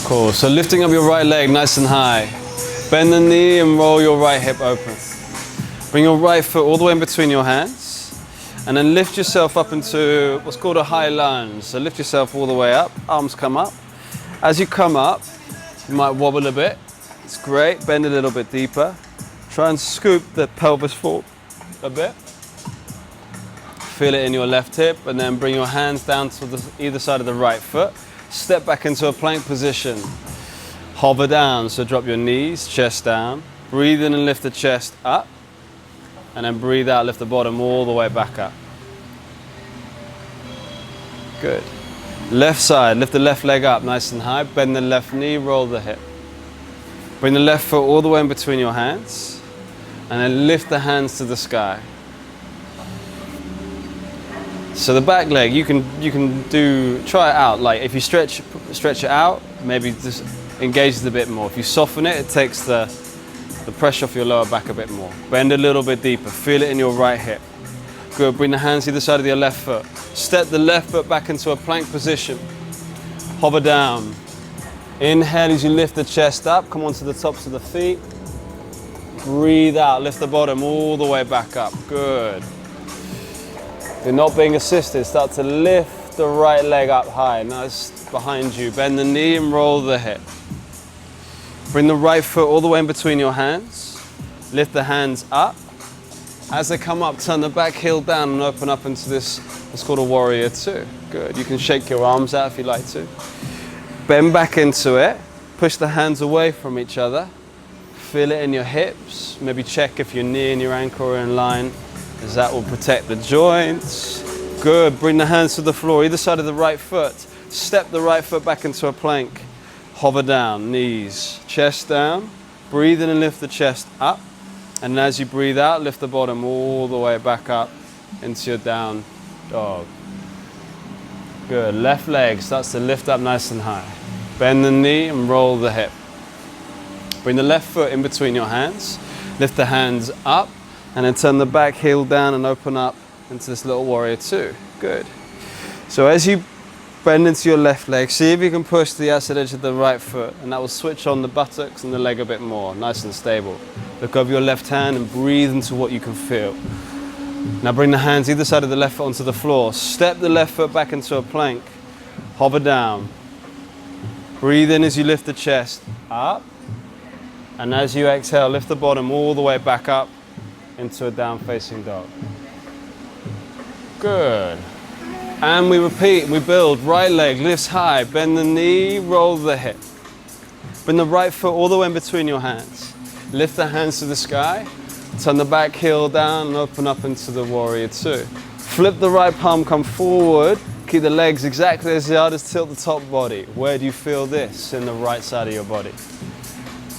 Cool, so lifting up your right leg nice and high. Bend the knee and roll your right hip open. Bring your right foot all the way in between your hands. And then lift yourself up into what's called a high lunge. So lift yourself all the way up, arms come up. As you come up, you might wobble a bit. It's great, bend a little bit deeper. Try and scoop the pelvis forward a bit. Feel it in your left hip, and then bring your hands down to either side of the right foot. Step back into a plank position. Hover down, so drop your knees, chest down. Breathe in and lift the chest up. And then breathe out, lift the bottom all the way back up. Good. Left side, lift the left leg up nice and high. Bend the left knee, roll the hip. Bring the left foot all the way in between your hands. And then lift the hands to the sky. So the back leg, you can try it out. Like if you stretch it out, maybe just engage it a bit more. If you soften it, it takes the pressure off your lower back a bit more. Bend a little bit deeper, feel it in your right hip. Good, bring the hands either side of your left foot. Step the left foot back into a plank position. Hover down. Inhale as you lift the chest up, come onto the tops of the feet. Breathe out, lift the bottom all the way back up. Good. If you're not being assisted, start to lift the right leg up high. Nice behind you. Bend the knee and roll the hip. Bring the right foot all the way in between your hands. Lift the hands up. As they come up, turn the back heel down and open up into this, it's called a warrior two. Good. You can shake your arms out if you like to. Bend back into it. Push the hands away from each other. Feel it in your hips. Maybe check if your knee and your ankle are in line, as that will protect the joints. Good. Bring the hands to the floor, either side of the right foot. Step the right foot back into a plank. Hover down, knees, chest down. Breathe in and lift the chest up. And as you breathe out, lift the bottom all the way back up into your down dog. Good. Left leg starts to lift up nice and high. Bend the knee and roll the hip. Bring the left foot in between your hands. Lift the hands up and then turn the back heel down and open up into this little warrior two. Good. So as you bend into your left leg, see if you can push the outside edge of the right foot, and that will switch on the buttocks and the leg a bit more, nice and stable. Look over your left hand and breathe into what you can feel. Now bring the hands either side of the left foot onto the floor. Step the left foot back into a plank. Hover down. Breathe in as you lift the chest up. And as you exhale, lift the bottom all the way back up into a down facing dog. Good. And we repeat, we build. Right leg lifts high, bend the knee, roll the hip. Bring the right foot all the way in between your hands. Lift the hands to the sky. Turn the back heel down and open up into the warrior two. Flip the right palm, come forward. Keep the legs exactly as hard as tilt the top body. Where do you feel this? In the right side of your body.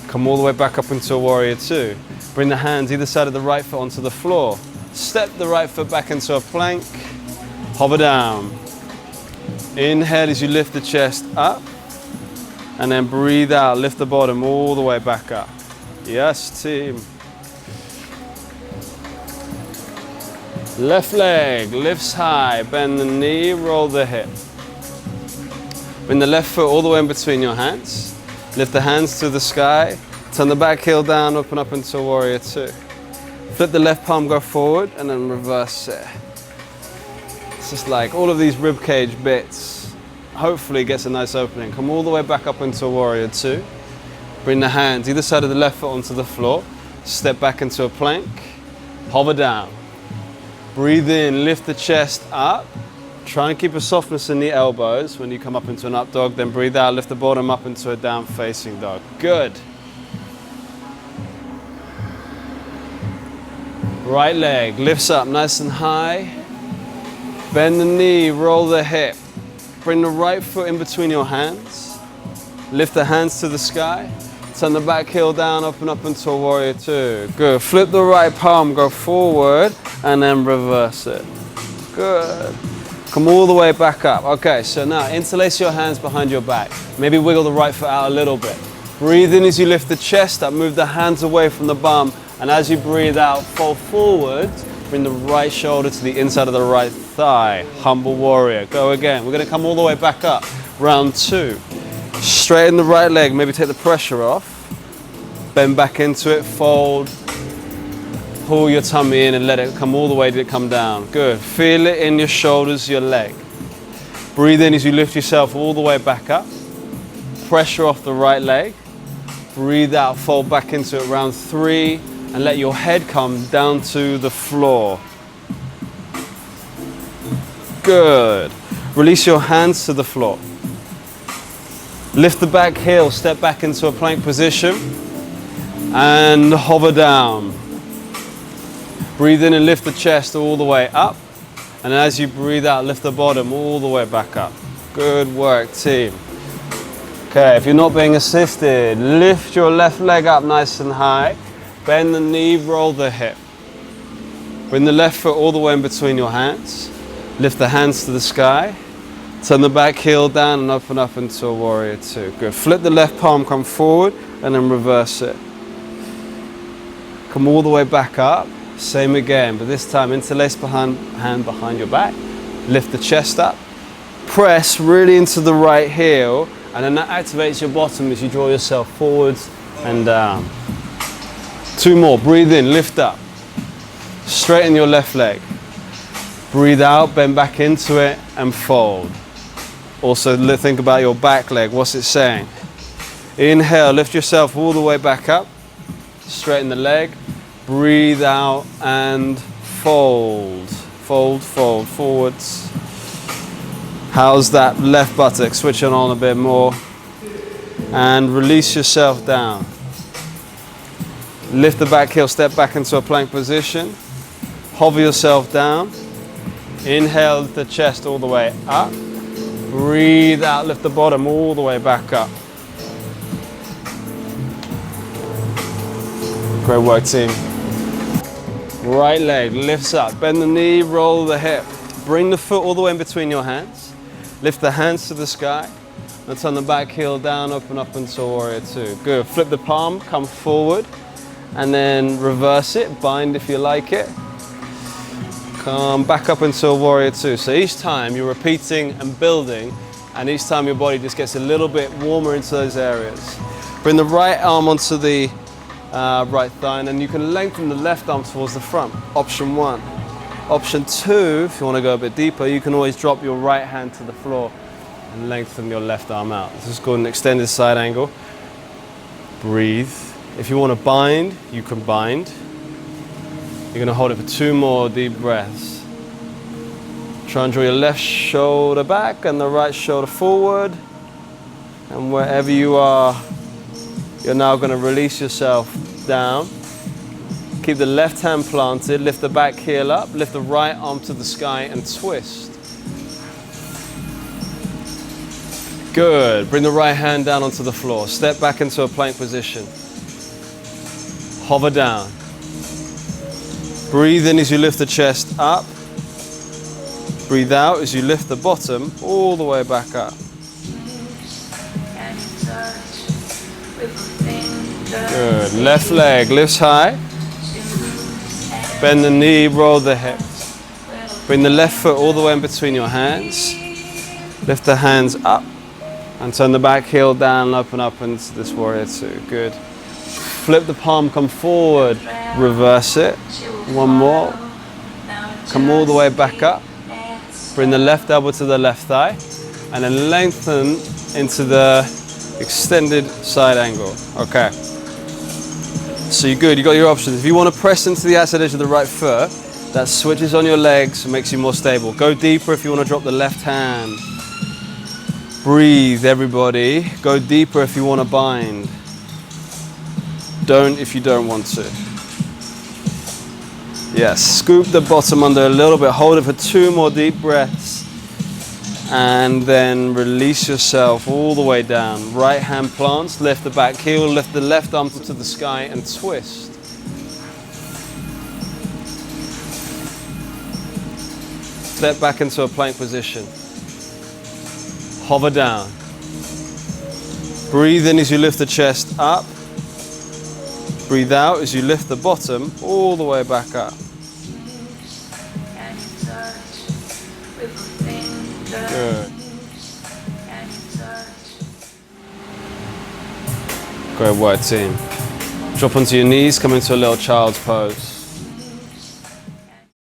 Come all the way back up into a warrior two. Bring the hands either side of the right foot onto the floor. Step the right foot back into a plank. Hover down. Inhale as you lift the chest up. And then breathe out, lift the bottom all the way back up. Yes, team. Left leg lifts high, bend the knee, roll the hip. Bring the left foot all the way in between your hands. Lift the hands to the sky. Turn the back heel down, open up into a warrior two. Flip the left palm, go forward, and then reverse it. It's just like all of these rib cage bits. Hopefully gets a nice opening. Come all the way back up into a warrior two. Bring the hands either side of the left foot onto the floor. Step back into a plank. Hover down. Breathe in, lift the chest up. Try and keep a softness in the elbows when you come up into an up dog. Then breathe out, lift the bottom up into a down facing dog. Good. Right leg lifts up nice and high. Bend the knee, roll the hip. Bring the right foot in between your hands. Lift the hands to the sky. Turn the back heel down, open up into a warrior two. Good. Flip the right palm, go forward, and then reverse it. Good. Come all the way back up. Okay, so now interlace your hands behind your back. Maybe wiggle the right foot out a little bit. Breathe in as you lift the chest up, move the hands away from the bum, and as you breathe out, fold forward. Bring the right shoulder to the inside of the right thigh. Humble warrior. Go again. We're going to come all the way back up. Round two. Straighten the right leg, maybe take the pressure off. Bend back into it, fold. Pull your tummy in and let it come all the way to come down. Good. Feel it in your shoulders, your leg. Breathe in as you lift yourself all the way back up. Pressure off the right leg. Breathe out, fold back into it, round 3, and let your head come down to the floor. Good. Release your hands to the floor. Lift the back heel, step back into a plank position, and hover down. Breathe in and lift the chest all the way up. And as you breathe out, lift the bottom all the way back up. Good work, team. Okay, if you're not being assisted, lift your left leg up nice and high. Bend the knee, roll the hip. Bring the left foot all the way in between your hands. Lift the hands to the sky. Turn the back heel down and open up into a warrior 2. Good. Flip the left palm, come forward, and then reverse it. Come all the way back up. Same again, but this time interlace hand behind your back. Lift the chest up. Press really into the right heel, and then that activates your bottom as you draw yourself forwards and down. 2 more. Breathe in, lift up. Straighten your left leg. Breathe out, bend back into it, and fold. Also think about your back leg. What's it saying? Inhale, lift yourself all the way back up. Straighten the leg. Breathe out and fold. Fold, fold, forwards. How's that left buttock? Switch it on a bit more. And release yourself down. Lift the back heel, step back into a plank position. Hover yourself down. Inhale, lift the chest all the way up. Breathe out, lift the bottom all the way back up. Great work, team. Right leg lifts up, bend the knee, roll the hip. Bring the foot all the way in between your hands. Lift the hands to the sky. And turn the back heel down, open up into warrior 2. Good. Flip the palm, come forward, and then reverse it. Bind if you like it. Come back up into a warrior 2. So each time you're repeating and building, and each time your body just gets a little bit warmer into those areas. Bring the right arm onto the right thigh, and then you can lengthen the left arm towards the front. Option 1. Option 2, if you want to go a bit deeper, you can always drop your right hand to the floor and lengthen your left arm out. This is called an extended side angle. Breathe. If you want to bind, you can bind. You're going to hold it for 2 more deep breaths. Try and draw your left shoulder back and the right shoulder forward. And wherever you are, you're now going to release yourself down. Keep the left hand planted, lift the back heel up, lift the right arm to the sky and twist. Good. Bring the right hand down onto the floor. Step back into a plank position. Hover down. Breathe in as you lift the chest up. Breathe out as you lift the bottom all the way back up. Good. Left leg lifts high. Bend the knee, roll the hips. Bring the left foot all the way in between your hands. Lift the hands up and turn the back heel down and open up into this warrior 2. Good. Flip the palm, come forward, reverse it. 1 more. Come all the way back up. Bring the left elbow to the left thigh and then lengthen into the extended side angle. Okay. So you're good, you got your options. If you want to press into the outside edge of the right foot, that switches on your legs and makes you more stable. Go deeper if you want to drop the left hand. Breathe, everybody. Go deeper if you want to bind. Don't if you don't want to. Yes, scoop the bottom under a little bit. Hold it for 2 more deep breaths. And then release yourself all the way down. Right hand plants, lift the back heel, lift the left arm to the sky and twist. Step back into a plank position. Hover down. Breathe in as you lift the chest up. Breathe out as you lift the bottom all the way back up. Good. Great work, team. Drop onto your knees, come into a little child's pose.